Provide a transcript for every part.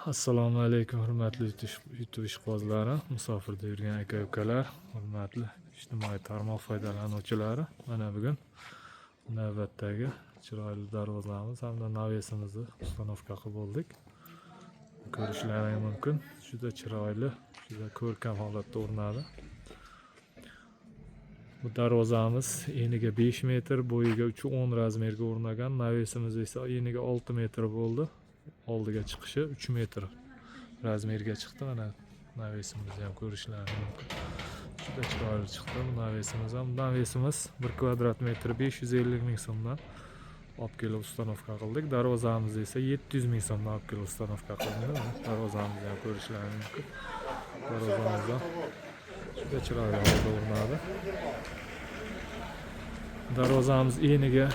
Assalomu alaykum hurmatli YouTube ishqibozlari, musofirda yurgan aka-ukalar, hurmatli ijtimoiy tarmoq foydalanuvchilari. Mana bugun navbatdagi chiroyli darvozamiz hamda navesimizni ustanovka qilib bo'ldik. Ko'rishlaringiz mumkin. Juda chiroyli, juda ko'rkam holatda o'rnadi. Bu darvozamiz eniga 5 metr, bo'yiga 310 razmerga o'rnagan. Navesimiz esa eniga 6 metr bo'ldi. Oldiga chiqishi 3 metr razmerga chiqdi. Mana navesimizni ham ko'rishlaringiz mumkin. Juda chiroyli chiqdi bu navesimiz ham. Navesimiz 1 kvadrat metr 550 ming so'mdan olib kelib ustanovka qildik. Darvozamiz esa 700 ming so'mdan olib kelib ustanovka qilindi. Darvozamizni ham ko'rishlaringiz mumkin. Darvozamiz ham juda chiroyli holda o'rnadi. Darvozamiz eniga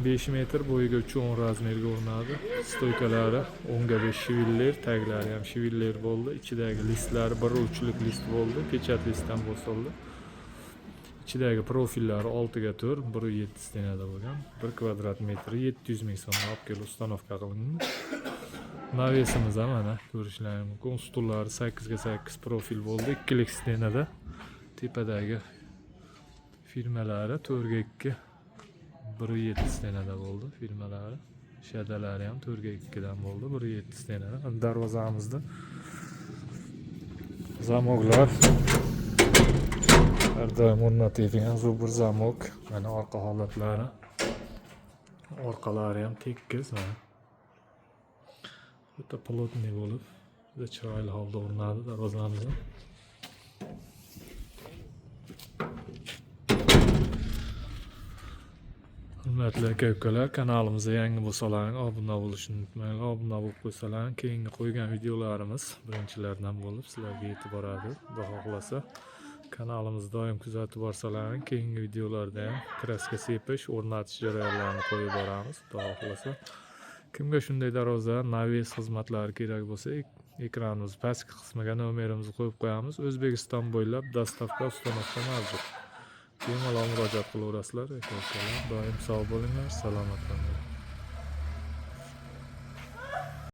5 metr, bo'yiga 310 razmerga o'rnadi. Stoykalari 10/5 shiviller, taglari ham shiviller bo'ldi. Ichidagi listlari 1 uchlik list bo'ldi, pechat listdan bosildi. Ichidagi profillari 6/4, 1.7 stenada bo'lgan. 1 kvadrat metri 700 ming so'mdan olib kelib ustanovka qilindi. Navesimiz ham mana ko'rishlaringiz mumkin. Stullari 8/8 profil bo'ldi, 2lik stenada. Tepadagi firmalari 4/2 1.7 stenada bo'ldi firmalari. Shadalari ham 4/2 dan bo'ldi, 1.7 stenada. Darvozamizda zamoklar har doim o'rnatilgan zo'r zamok. Mana orqa holatlari. Orqalari ham tekis mana. Juda plotniy bo'lib, juda chiroyli holda o'rnadi darvozamiz. Hurmatli aka-ukalar, kanalimizga yangi bo'lsalaring obuna bo'lishni unutmanglar. Obuna bo'lib qo'ysalaring, keyingi qo'ygan videolarimiz birinchilardan bo'lib sizlarga yetib boradi. Xudo xohlasa, kanalimizni doim kuzatib borsalaring, keyingi videolarda ham kraska sepish, o'rnatish jarayonlarini qo'yib boramiz. Xudo xohlasa, kimga shunday darvoza, naves xizmatlari kerak bo'lsa, ekranimiz pastki qismiga nomerimizni qo'yib qo'yamiz. O'zbekiston bo'ylab dostavka ustanovka mavjud. Bemalol murojaat qilaverasizlar aka-ukalar. Doim sog' bo'linglar, salomat bo'linglar.